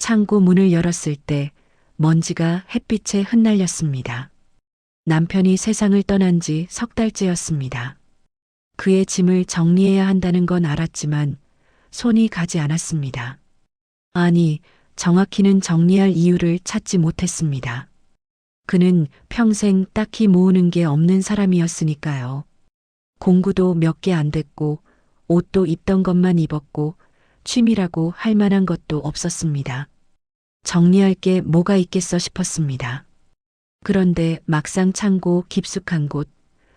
창고 문을 열었을 때 먼지가 햇빛에 흩날렸습니다. 남편이 세상을 떠난 지 석 달째였습니다. 그의 짐을 정리해야 한다는 건 알았지만 손이 가지 않았습니다. 아니, 정확히는 정리할 이유를 찾지 못했습니다. 그는 평생 딱히 모으는 게 없는 사람이었으니까요. 공부도 몇 개 안 됐고 옷도 입던 것만 입었고 취미라고 할 만한 것도 없었습니다. 정리할 게 뭐가 있겠어 싶었습니다. 그런데 막상 창고 깊숙한 곳,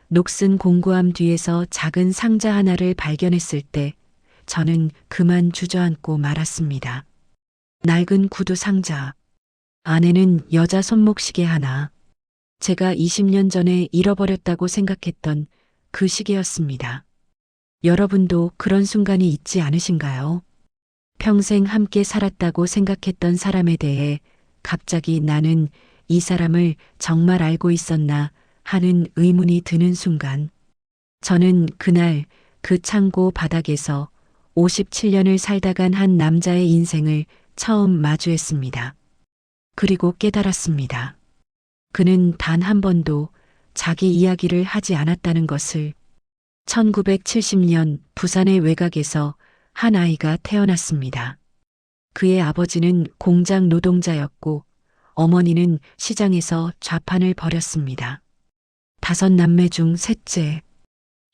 녹슨 공구함 뒤에서 작은 상자 하나를 발견했을 때 저는 그만 주저앉고 말았습니다. 낡은 구두 상자. 안에는 여자 손목시계 하나. 제가 20년 전에 잃어버렸다고 생각했던 그 시계였습니다. 여러분도 그런 순간이 있지 않으신가요? 평생 함께 살았다고 생각했던 사람에 대해 갑자기 나는 이 사람을 정말 알고 있었나 하는 의문이 드는 순간, 저는 그날 그 창고 바닥에서 57년을 살다 간 한 남자의 인생을 처음 마주했습니다. 그리고 깨달았습니다. 그는 단 한 번도 자기 이야기를 하지 않았다는 것을. 1970년 부산의 외곽에서 한 아이가 태어났습니다. 그의 아버지는 공장 노동자였고 어머니는 시장에서 좌판을 벌였습니다. 5남매 중 셋째.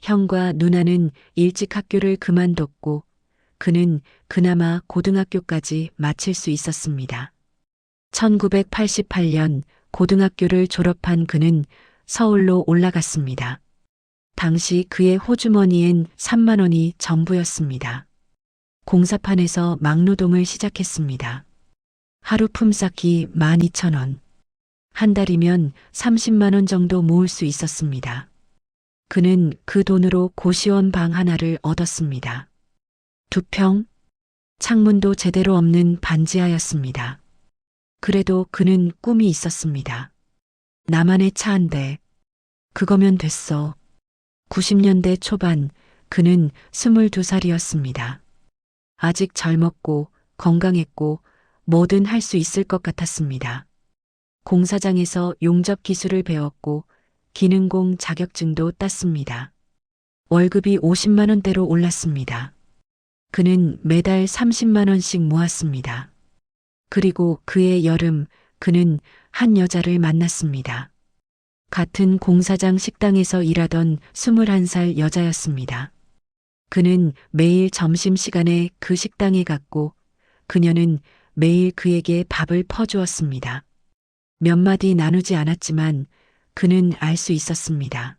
형과 누나는 일찍 학교를 그만뒀고 그는 그나마 고등학교까지 마칠 수 있었습니다. 1988년 고등학교를 졸업한 그는 서울로 올라갔습니다. 당시 그의 호주머니엔 3만 원이 전부였습니다. 공사판에서 막노동을 시작했습니다. 하루 품삯이 12,000원. 한 달이면 30만 원 정도 모을 수 있었습니다. 그는 그 돈으로 고시원 방 하나를 얻었습니다. 2평? 창문도 제대로 없는 반지하였습니다. 그래도 그는 꿈이 있었습니다. 나만의 차 한 대. 그거면 됐어. 90년대 초반 그는 22살이었습니다. 아직 젊었고 건강했고 뭐든 할 수 있을 것 같았습니다. 공사장에서 용접 기술을 배웠고 기능공 자격증도 땄습니다. 월급이 50만 원대로 올랐습니다. 그는 매달 30만 원씩 모았습니다. 그리고 그해 여름 그는 한 여자를 만났습니다. 같은 공사장 식당에서 일하던 21살 여자였습니다. 그는 매일 점심시간에 그 식당에 갔고 그녀는 매일 그에게 밥을 퍼주었습니다. 몇 마디 나누지 않았지만 그는 알 수 있었습니다.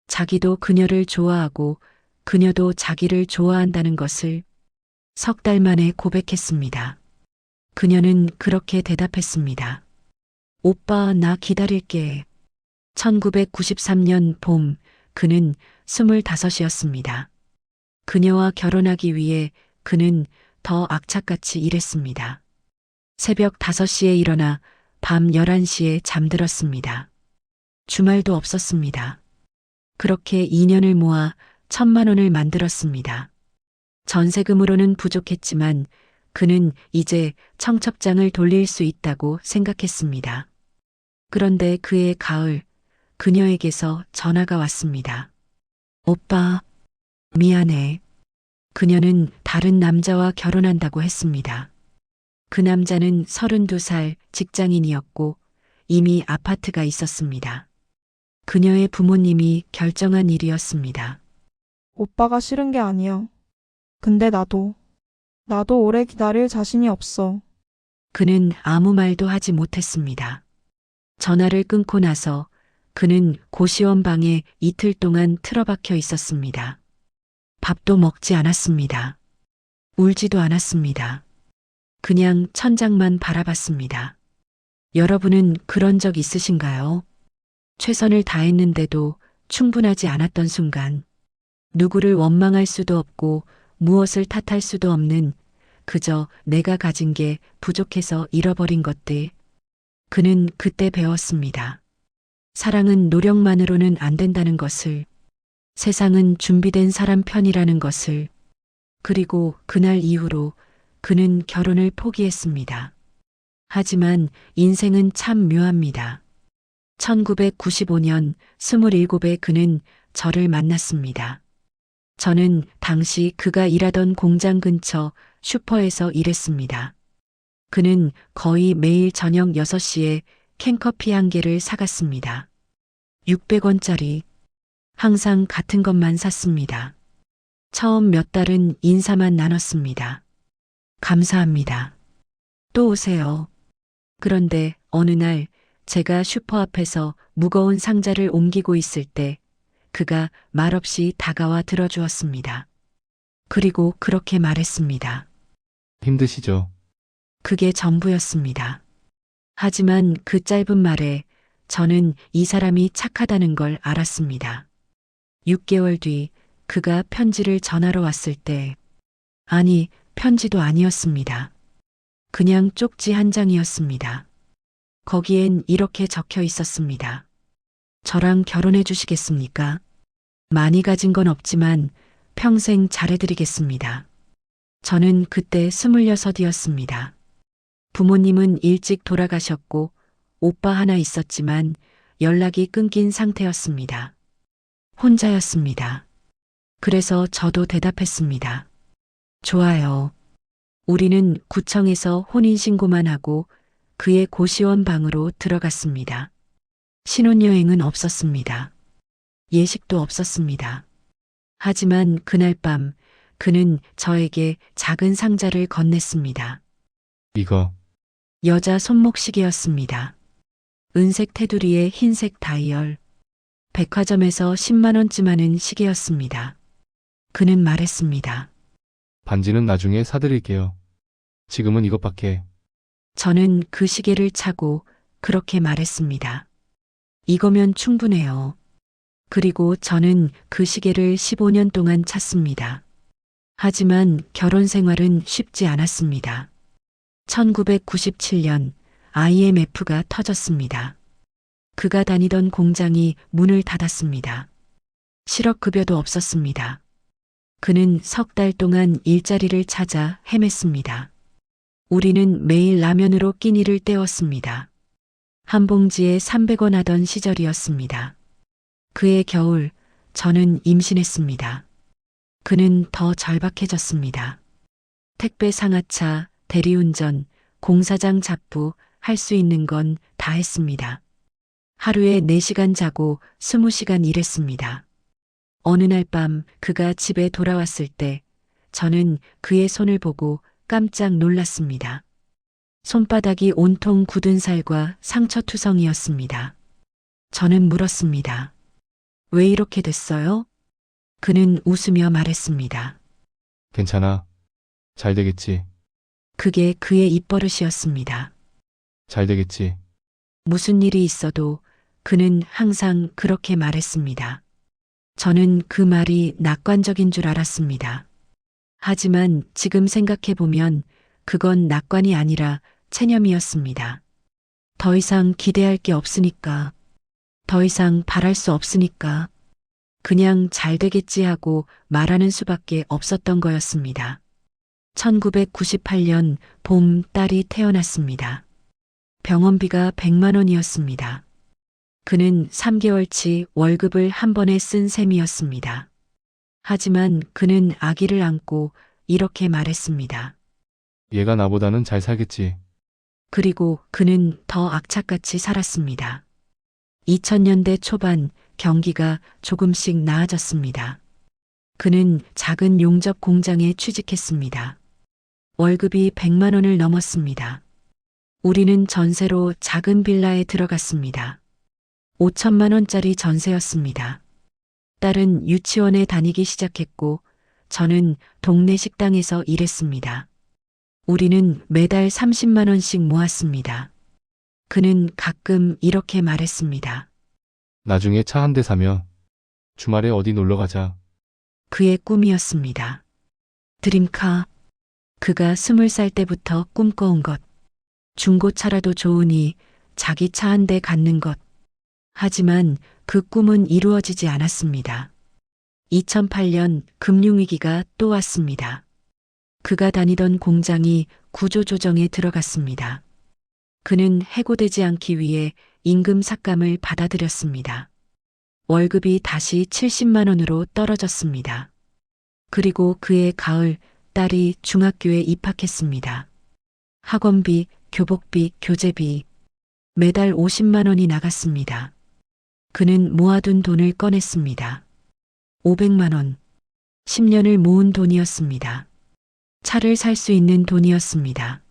자기도 그녀를 좋아하고 그녀도 자기를 좋아한다는 것을. 석 달 만에 고백했습니다. 그녀는 그렇게 대답했습니다. 오빠, 나 기다릴게. 1993년 봄, 그는 25이었습니다. 그녀와 결혼하기 위해 그는 더 악착같이 일했습니다. 새벽 5시에 일어나 밤 11시에 잠들었습니다. 주말도 없었습니다. 그렇게 2년을 모아 1,000만 원을 만들었습니다. 전세금으로는 부족했지만 그는 이제 청첩장을 돌릴 수 있다고 생각했습니다. 그런데 그해 가을, 그녀에게서 전화가 왔습니다. 오빠, 미안해. 그녀는 다른 남자와 결혼한다고 했습니다. 그 남자는 32살 직장인이었고 이미 아파트가 있었습니다. 그녀의 부모님이 결정한 일이었습니다. 오빠가 싫은 게 아니야. 근데 나도 오래 기다릴 자신이 없어. 그는 아무 말도 하지 못했습니다. 전화를 끊고 나서 그는 고시원 방에 이틀 동안 틀어박혀 있었습니다. 밥도 먹지 않았습니다. 울지도 않았습니다. 그냥 천장만 바라봤습니다. 여러분은 그런 적 있으신가요? 최선을 다했는데도 충분하지 않았던 순간, 누구를 원망할 수도 없고 무엇을 탓할 수도 없는 그저 내가 가진 게 부족해서 잃어버린 것들. 그는 그때 배웠습니다. 사랑은 노력만으로는 안 된다는 것을, 세상은 준비된 사람 편이라는 것을. 그리고 그날 이후로 그는 결혼을 포기했습니다. 하지만 인생은 참 묘합니다. 1995년 27에 그는 저를 만났습니다. 저는 당시 그가 일하던 공장 근처 슈퍼에서 일했습니다. 그는 거의 매일 저녁 6시에 캔커피 한 개를 사갔습니다. 600원짜리. 항상 같은 것만 샀습니다. 처음 몇 달은 인사만 나눴습니다. 감사합니다. 또 오세요. 그런데 어느 날 제가 슈퍼 앞에서 무거운 상자를 옮기고 있을 때 그가 말없이 다가와 들어주었습니다. 그리고 그렇게 말했습니다. 힘드시죠? 그게 전부였습니다. 하지만 그 짧은 말에 저는 이 사람이 착하다는 걸 알았습니다. 6개월 뒤 그가 편지를 전하러 왔을 때, 아니, 편지도 아니었습니다. 그냥 쪽지 한 장이었습니다. 거기엔 이렇게 적혀 있었습니다. 저랑 결혼해 주시겠습니까? 많이 가진 건 없지만 평생 잘해드리겠습니다. 저는 그때 26이었습니다. 부모님은 일찍 돌아가셨고 오빠 하나 있었지만 연락이 끊긴 상태였습니다. 혼자였습니다. 그래서 저도 대답했습니다. 좋아요. 우리는 구청에서 혼인신고만 하고 그의 고시원 방으로 들어갔습니다. 신혼여행은 없었습니다. 예식도 없었습니다. 하지만 그날 밤 그는 저에게 작은 상자를 건넸습니다. 이거 여자 손목시계였습니다. 은색 테두리에 흰색 다이얼. 백화점에서 10만 원쯤 하는 시계였습니다. 그는 말했습니다. 반지는 나중에 사드릴게요. 지금은 이것밖에. 저는 그 시계를 차고 그렇게 말했습니다. 이거면 충분해요. 그리고 저는 그 시계를 15년 동안 찼습니다. 하지만 결혼 생활은 쉽지 않았습니다. 1997년 IMF가 터졌습니다. 그가 다니던 공장이 문을 닫았습니다. 실업급여도 없었습니다. 그는 석 달 동안 일자리를 찾아 헤맸습니다. 우리는 매일 라면으로 끼니를 때웠습니다. 한 봉지에 300원 하던 시절이었습니다. 그해 겨울 저는 임신했습니다. 그는 더 절박해졌습니다. 택배 상하차, 대리운전, 공사장 잡부 할 수 있는 건 다 했습니다. 하루에 4시간 자고 20시간 일했습니다. 어느 날 밤 그가 집에 돌아왔을 때 저는 그의 손을 보고 깜짝 놀랐습니다. 손바닥이 온통 굳은 살과 상처투성이었습니다. 저는 물었습니다. 왜 이렇게 됐어요? 그는 웃으며 말했습니다. 괜찮아. 잘 되겠지. 그게 그의 입버릇이었습니다. 잘 되겠지. 무슨 일이 있어도 그는 항상 그렇게 말했습니다. 저는 그 말이 낙관적인 줄 알았습니다. 하지만 지금 생각해보면 그건 낙관이 아니라 체념이었습니다. 더 이상 기대할 게 없으니까, 더 이상 바랄 수 없으니까, 그냥 잘 되겠지 하고 말하는 수밖에 없었던 거였습니다. 1998년 봄 딸이 태어났습니다. 병원비가 100만 원이었습니다. 그는 3개월치 월급을 한 번에 쓴 셈이었습니다. 하지만 그는 아기를 안고 이렇게 말했습니다. 얘가 나보다는 잘 살겠지. 그리고 그는 더 악착같이 살았습니다. 2000년대 초반 경기가 조금씩 나아졌습니다. 그는 작은 용접 공장에 취직했습니다. 월급이 100만 원을 넘었습니다. 우리는 전세로 작은 빌라에 들어갔습니다. 5천만 원짜리 전세였습니다. 딸은 유치원에 다니기 시작했고 저는 동네 식당에서 일했습니다. 우리는 매달 30만 원씩 모았습니다. 그는 가끔 이렇게 말했습니다. 나중에 차 한 대 사면 주말에 어디 놀러 가자. 그의 꿈이었습니다. 드림카. 그가 20살 때부터 꿈꿔온 것. 중고차라도 좋으니 자기 차 한 대 갖는 것. 하지만 그 꿈은 이루어지지 않았습니다. 2008년 금융위기가 또 왔습니다. 그가 다니던 공장이 구조조정에 들어갔습니다. 그는 해고되지 않기 위해 임금 삭감을 받아들였습니다. 월급이 다시 70만 원으로 떨어졌습니다. 그리고 그해 가을 딸이 중학교에 입학했습니다. 학원비, 교복비, 교재비, 매달 50만 원이 나갔습니다. 그는 모아둔 돈을 꺼냈습니다. 500만 원. 10년을 모은 돈이었습니다. 차를 살 수 있는 돈이었습니다.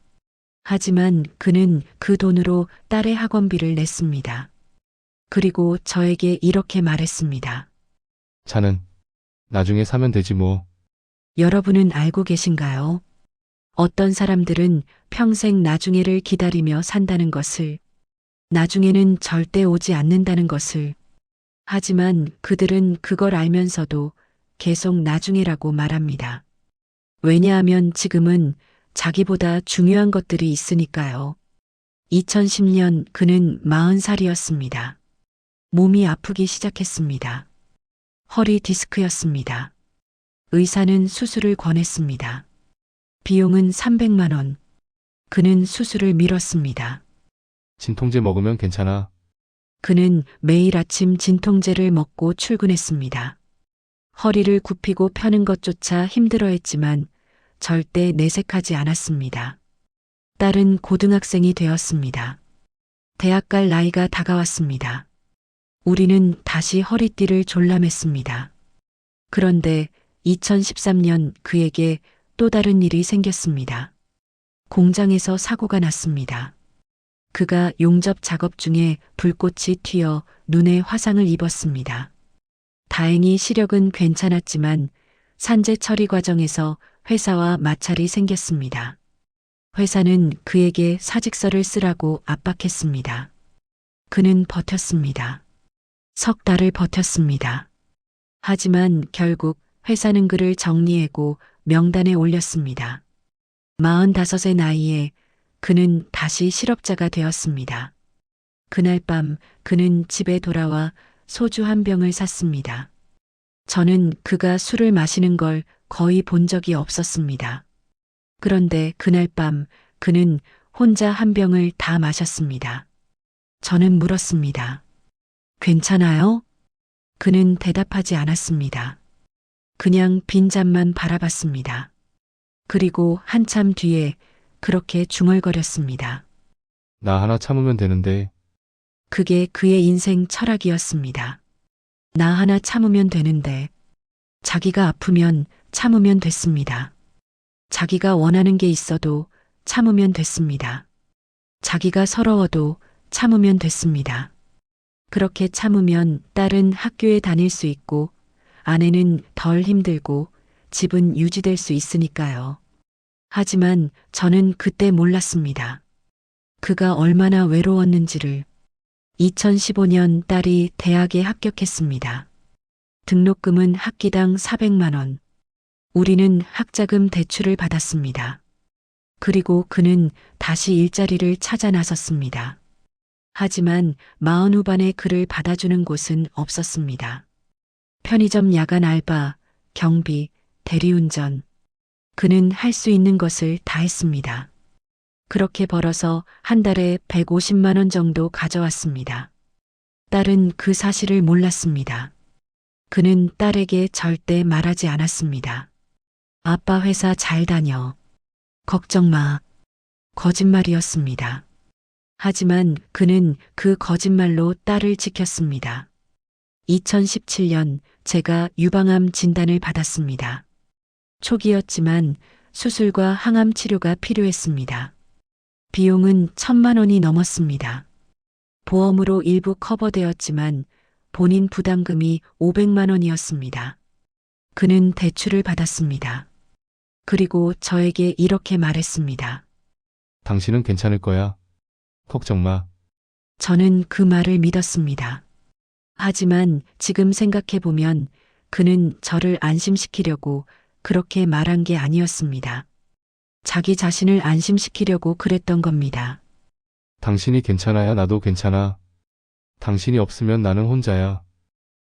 하지만 그는 그 돈으로 딸의 학원비를 냈습니다. 그리고 저에게 이렇게 말했습니다. 차는 나중에 사면 되지 뭐. 여러분은 알고 계신가요? 어떤 사람들은 평생 나중에를 기다리며 산다는 것을, 나중에는 절대 오지 않는다는 것을. 하지만 그들은 그걸 알면서도 계속 나중에라고 말합니다. 왜냐하면 지금은 자기보다 중요한 것들이 있으니까요. 2010년 그는 40살이었습니다. 몸이 아프기 시작했습니다. 허리 디스크였습니다. 의사는 수술을 권했습니다. 비용은 300만 원. 그는 수술을 미뤘습니다. 진통제 먹으면 괜찮아. 그는 매일 아침 진통제를 먹고 출근했습니다. 허리를 굽히고 펴는 것조차 힘들어했지만 절대 내색하지 않았습니다. 딸은 고등학생이 되었습니다. 대학 갈 나이가 다가왔습니다. 우리는 다시 허리띠를 졸라맸습니다. 그런데 2013년 그에게 또 다른 일이 생겼습니다. 공장에서 사고가 났습니다. 그가 용접 작업 중에 불꽃이 튀어 눈에 화상을 입었습니다. 다행히 시력은 괜찮았지만 산재 처리 과정에서 회사와 마찰이 생겼습니다. 회사는 그에게 사직서를 쓰라고 압박했습니다. 그는 버텼습니다. 석 달을 버텼습니다. 하지만 결국 회사는 그를 정리해고 명단에 올렸습니다. 45의 나이에 그는 다시 실업자가 되었습니다. 그날 밤 그는 집에 돌아와 소주 한 병을 샀습니다. 저는 그가 술을 마시는 걸 거의 본 적이 없었습니다. 그런데 그날 밤 그는 혼자 한 병을 다 마셨습니다. 저는 물었습니다. 괜찮아요? 그는 대답하지 않았습니다. 그냥 빈잔만 바라봤습니다. 그리고 한참 뒤에 그렇게 중얼거렸습니다. 나 하나 참으면 되는데. 그게 그의 인생 철학이었습니다. 나 하나 참으면 되는데, 자기가 아프면 참으면 됐습니다. 자기가 원하는 게 있어도 참으면 됐습니다. 자기가 서러워도 참으면 됐습니다. 그렇게 참으면 딸은 학교에 다닐 수 있고, 아내는 덜 힘들고, 집은 유지될 수 있으니까요. 하지만 저는 그때 몰랐습니다. 그가 얼마나 외로웠는지를. 2015년 딸이 대학에 합격했습니다. 등록금은 학기당 400만 원. 우리는 학자금 대출을 받았습니다. 그리고 그는 다시 일자리를 찾아 나섰습니다. 하지만 40 후반에 그를 받아주는 곳은 없었습니다. 편의점 야간 알바, 경비, 대리운전. 그는 할 수 있는 것을 다 했습니다. 그렇게 벌어서 한 달에 150만 원 정도 가져왔습니다. 딸은 그 사실을 몰랐습니다. 그는 딸에게 절대 말하지 않았습니다. 아빠 회사 잘 다녀. 걱정 마. 거짓말이었습니다. 하지만 그는 그 거짓말로 딸을 지켰습니다. 2017년 제가 유방암 진단을 받았습니다. 초기였지만 수술과 항암 치료가 필요했습니다. 비용은 1,000만 원이 넘었습니다. 보험으로 일부 커버되었지만 본인 부담금이 500만 원이었습니다. 그는 대출을 받았습니다. 그리고 저에게 이렇게 말했습니다. 당신은 괜찮을 거야. 걱정 마. 저는 그 말을 믿었습니다. 하지만 지금 생각해보면 그는 저를 안심시키려고 그렇게 말한 게 아니었습니다. 자기 자신을 안심시키려고 그랬던 겁니다. 당신이 괜찮아야 나도 괜찮아. 당신이 없으면 나는 혼자야.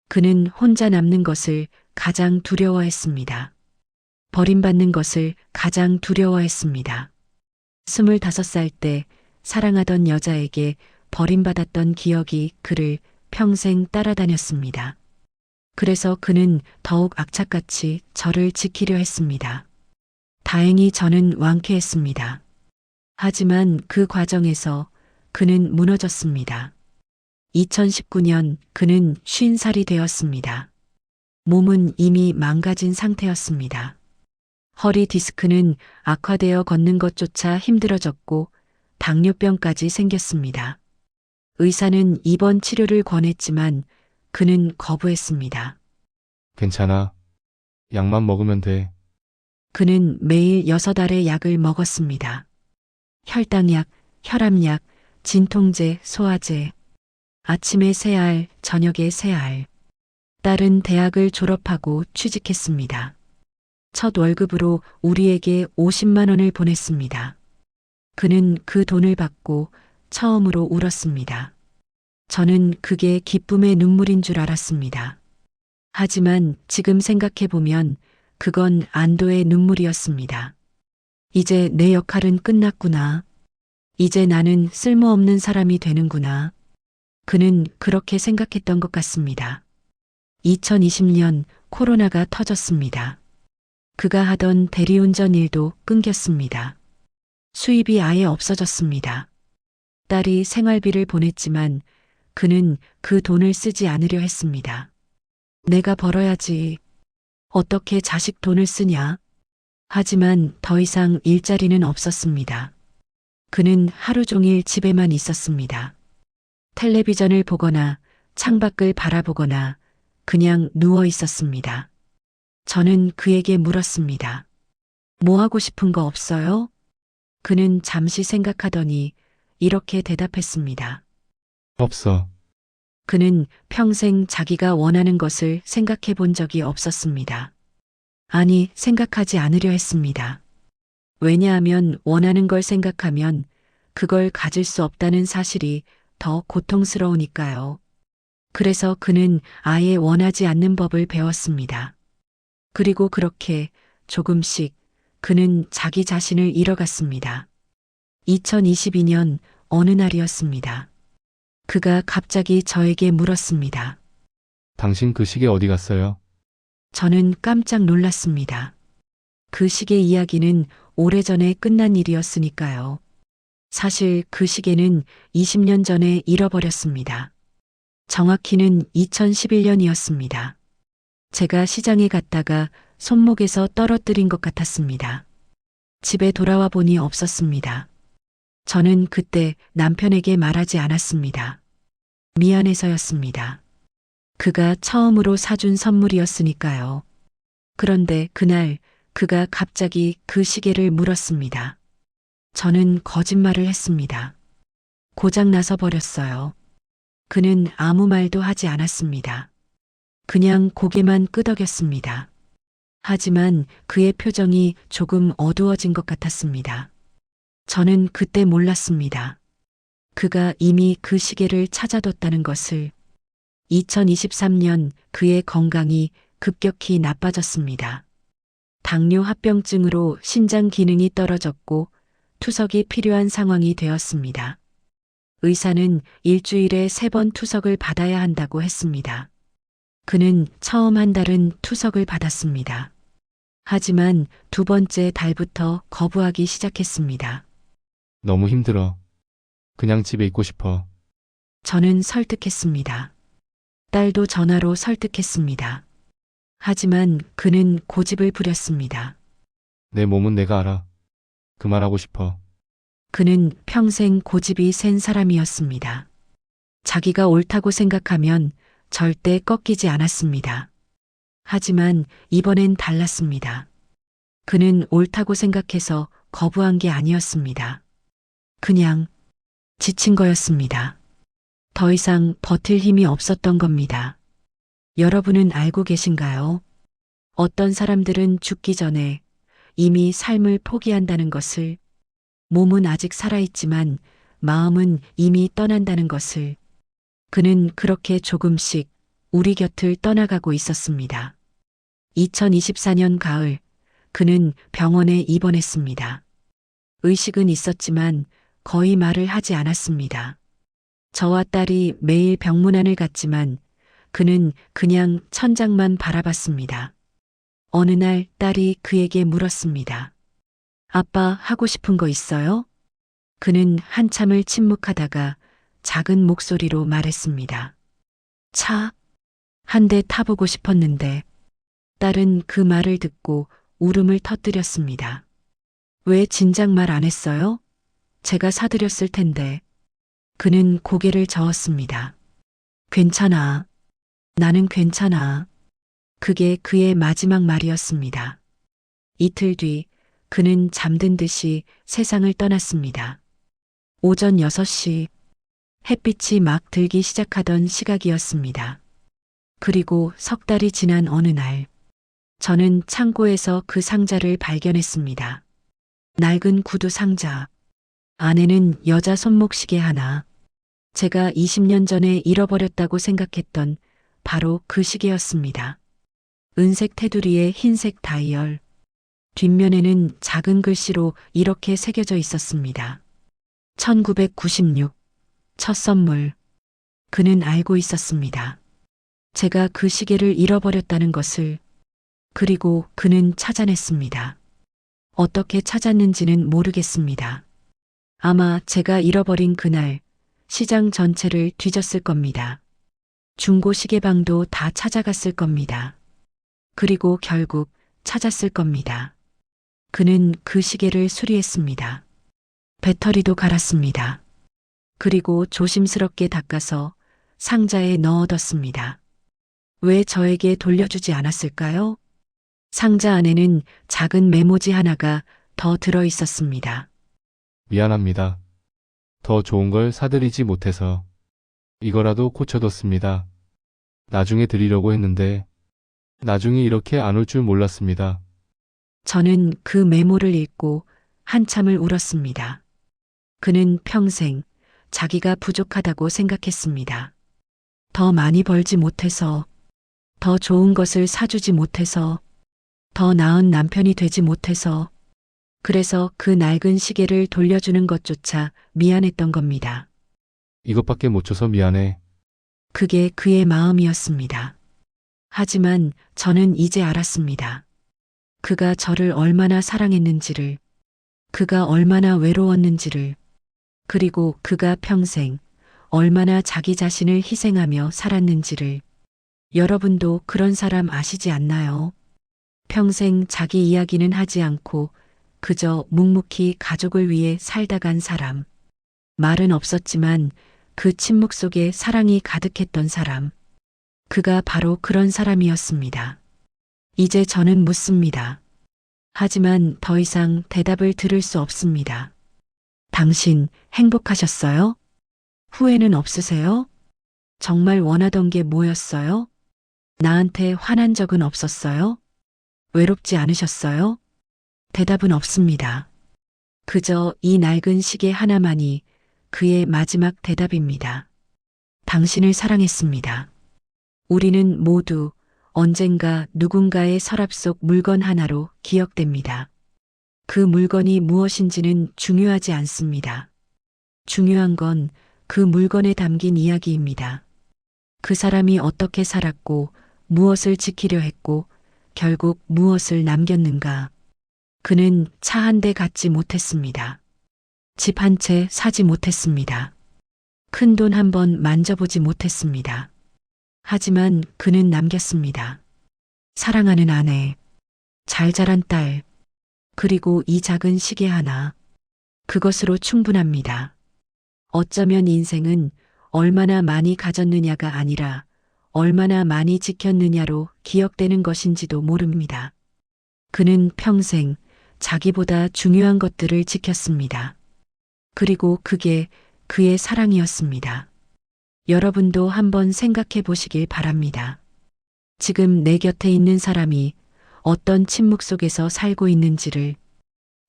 그는 혼자 남는 것을 가장 두려워했습니다. 버림받는 것을 가장 두려워했습니다. 25살 때 사랑하던 여자에게 버림받았던 기억이 그를 평생 따라다녔습니다. 그래서 그는 더욱 악착같이 저를 지키려 했습니다. 다행히 저는 완쾌했습니다. 하지만 그 과정에서 그는 무너졌습니다. 2019년 그는 50살이 되었습니다. 몸은 이미 망가진 상태였습니다. 허리 디스크는 악화되어 걷는 것조차 힘들어졌고 당뇨병까지 생겼습니다. 의사는 입원 치료를 권했지만 그는 거부했습니다. 괜찮아. 약만 먹으면 돼. 그는 매일 6알의 약을 먹었습니다. 혈당약, 혈압약, 진통제, 소화제. 아침에 3알, 저녁에 3알. 딸은 대학을 졸업하고 취직했습니다. 첫 월급으로 우리에게 50만 원을 보냈습니다. 그는 그 돈을 받고 처음으로 울었습니다. 저는 그게 기쁨의 눈물인 줄 알았습니다. 하지만 지금 생각해보면 그건 안도의 눈물이었습니다. 이제 내 역할은 끝났구나. 이제 나는 쓸모없는 사람이 되는구나. 그는 그렇게 생각했던 것 같습니다. 2020년 코로나가 터졌습니다. 그가 하던 대리운전 일도 끊겼습니다. 수입이 아예 없어졌습니다. 딸이 생활비를 보냈지만 그는 그 돈을 쓰지 않으려 했습니다. 내가 벌어야지. 어떻게 자식 돈을 쓰냐? 하지만 더 이상 일자리는 없었습니다. 그는 하루 종일 집에만 있었습니다. 텔레비전을 보거나 창밖을 바라보거나 그냥 누워 있었습니다. 저는 그에게 물었습니다. 뭐 하고 싶은 거 없어요? 그는 잠시 생각하더니 이렇게 대답했습니다. 없어. 그는 평생 자기가 원하는 것을 생각해 본 적이 없었습니다. 아니, 생각하지 않으려 했습니다. 왜냐하면 원하는 걸 생각하면 그걸 가질 수 없다는 사실이 더 고통스러우니까요. 그래서 그는 아예 원하지 않는 법을 배웠습니다. 그리고 그렇게 조금씩 그는 자기 자신을 잃어갔습니다. 2022년 어느 날이었습니다. 그가 갑자기 저에게 물었습니다. 당신 그 시계 어디 갔어요? 저는 깜짝 놀랐습니다. 그 시계 이야기는 오래전에 끝난 일이었으니까요. 사실 그 시계는 20년 전에 잃어버렸습니다. 정확히는 2011년이었습니다. 제가 시장에 갔다가 손목에서 떨어뜨린 것 같았습니다. 집에 돌아와 보니 없었습니다. 저는 그때 남편에게 말하지 않았습니다. 미안해서였습니다. 그가 처음으로 사준 선물이었으니까요. 그런데 그날 그가 갑자기 그 시계를 물었습니다. 저는 거짓말을 했습니다. 고장 나서 버렸어요. 그는 아무 말도 하지 않았습니다. 그냥 고개만 끄덕였습니다. 하지만 그의 표정이 조금 어두워진 것 같았습니다. 저는 그때 몰랐습니다. 그가 이미 그 시계를 찾아뒀다는 것을. 2023년 그의 건강이 급격히 나빠졌습니다. 당뇨 합병증으로 신장 기능이 떨어졌고 투석이 필요한 상황이 되었습니다. 의사는 일주일에 3번 투석을 받아야 한다고 했습니다. 그는 처음 한 달은 투석을 받았습니다. 하지만 2번째 달부터 거부하기 시작했습니다. 너무 힘들어. 그냥 집에 있고 싶어. 저는 설득했습니다. 딸도 전화로 설득했습니다. 하지만 그는 고집을 부렸습니다. 내 몸은 내가 알아. 그만하고 싶어. 그는 평생 고집이 센 사람이었습니다. 자기가 옳다고 생각하면 절대 꺾이지 않았습니다. 하지만 이번엔 달랐습니다. 그는 옳다고 생각해서 거부한 게 아니었습니다. 그냥 지친 거였습니다. 더 이상 버틸 힘이 없었던 겁니다. 여러분은 알고 계신가요? 어떤 사람들은 죽기 전에 이미 삶을 포기한다는 것을, 몸은 아직 살아있지만 마음은 이미 떠난다는 것을. 그는 그렇게 조금씩 우리 곁을 떠나가고 있었습니다. 2024년 가을, 그는 병원에 입원했습니다. 의식은 있었지만 거의 말을 하지 않았습니다. 저와 딸이 매일 병문안을 갔지만 그는 그냥 천장만 바라봤습니다. 어느 날 딸이 그에게 물었습니다. 아빠 하고 싶은 거 있어요? 그는 한참을 침묵하다가 작은 목소리로 말했습니다. 차, 한 대 타보고 싶었는데. 딸은 그 말을 듣고 울음을 터뜨렸습니다. 왜 진작 말 안 했어요? 제가 사드렸을 텐데. 그는 고개를 저었습니다. 괜찮아. 나는 괜찮아. 그게 그의 마지막 말이었습니다. 이틀 뒤 그는 잠든 듯이 세상을 떠났습니다. 오전 6시 햇빛이 막 들기 시작하던 시각이었습니다. 그리고 석 달이 지난 어느 날 저는 창고에서 그 상자를 발견했습니다. 낡은 구두 상자. 안에는 여자 손목시계 하나. 제가 20년 전에 잃어버렸다고 생각했던 바로 그 시계였습니다. 은색 테두리에 흰색 다이얼. 뒷면에는 작은 글씨로 이렇게 새겨져 있었습니다. 1996. 첫 선물. 그는 알고 있었습니다. 제가 그 시계를 잃어버렸다는 것을. 그리고 그는 찾아냈습니다. 어떻게 찾았는지는 모르겠습니다. 아마 제가 잃어버린 그날 시장 전체를 뒤졌을 겁니다. 중고 시계방도 다 찾아갔을 겁니다. 그리고 결국 찾았을 겁니다. 그는 그 시계를 수리했습니다. 배터리도 갈았습니다. 그리고 조심스럽게 닦아서 상자에 넣어뒀습니다. 왜 저에게 돌려주지 않았을까요? 상자 안에는 작은 메모지 하나가 더 들어 있었습니다. 미안합니다. 더 좋은 걸 사드리지 못해서. 이거라도 고쳐뒀습니다. 나중에 드리려고 했는데 나중에 이렇게 안 올 줄 몰랐습니다. 저는 그 메모를 읽고 한참을 울었습니다. 그는 평생 자기가 부족하다고 생각했습니다. 더 많이 벌지 못해서, 더 좋은 것을 사주지 못해서, 더 나은 남편이 되지 못해서, 그래서 그 낡은 시계를 돌려주는 것조차 미안했던 겁니다. 이것밖에 못 줘서 미안해. 그게 그의 마음이었습니다. 하지만 저는 이제 알았습니다. 그가 저를 얼마나 사랑했는지를, 그가 얼마나 외로웠는지를, 그리고 그가 평생 얼마나 자기 자신을 희생하며 살았는지를. 여러분도 그런 사람 아시지 않나요? 평생 자기 이야기는 하지 않고 그저 묵묵히 가족을 위해 살다 간 사람. 말은 없었지만 그 침묵 속에 사랑이 가득했던 사람. 그가 바로 그런 사람이었습니다. 이제 저는 묻습니다. 하지만 더 이상 대답을 들을 수 없습니다. 당신 행복하셨어요? 후회는 없으세요? 정말 원하던 게 뭐였어요? 나한테 화난 적은 없었어요? 외롭지 않으셨어요? 대답은 없습니다. 그저 이 낡은 시계 하나만이 그의 마지막 대답입니다. 당신을 사랑했습니다. 우리는 모두 언젠가 누군가의 서랍 속 물건 하나로 기억됩니다. 그 물건이 무엇인지는 중요하지 않습니다. 중요한 건 그 물건에 담긴 이야기입니다. 그 사람이 어떻게 살았고 무엇을 지키려 했고 결국 무엇을 남겼는가. 그는 차 한 대 갖지 못했습니다. 집 한 채 사지 못했습니다. 큰 돈 한 번 만져보지 못했습니다. 하지만 그는 남겼습니다. 사랑하는 아내, 잘 자란 딸, 그리고 이 작은 시계 하나. 그것으로 충분합니다. 어쩌면 인생은 얼마나 많이 가졌느냐가 아니라 얼마나 많이 지켰느냐로 기억되는 것인지도 모릅니다. 그는 평생 자기보다 중요한 것들을 지켰습니다. 그리고 그게 그의 사랑이었습니다. 여러분도 한번 생각해 보시길 바랍니다. 지금 내 곁에 있는 사람이 어떤 침묵 속에서 살고 있는지를,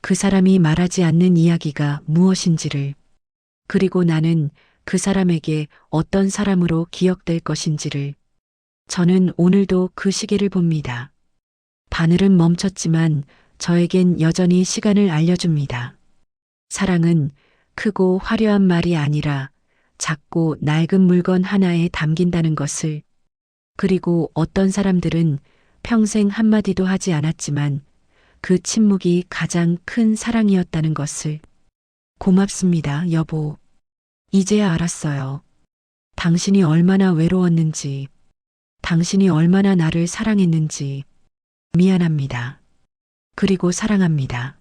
그 사람이 말하지 않는 이야기가 무엇인지를, 그리고 나는 그 사람에게 어떤 사람으로 기억될 것인지를. 저는 오늘도 그 시계를 봅니다. 바늘은 멈췄지만 저에겐 여전히 시간을 알려줍니다. 사랑은 크고 화려한 말이 아니라 작고 낡은 물건 하나에 담긴다는 것을, 그리고 어떤 사람들은 평생 한마디도 하지 않았지만 그 침묵이 가장 큰 사랑이었다는 것을. 고맙습니다, 여보. 이제야 알았어요. 당신이 얼마나 외로웠는지, 당신이 얼마나 나를 사랑했는지. 미안합니다. 그리고 사랑합니다.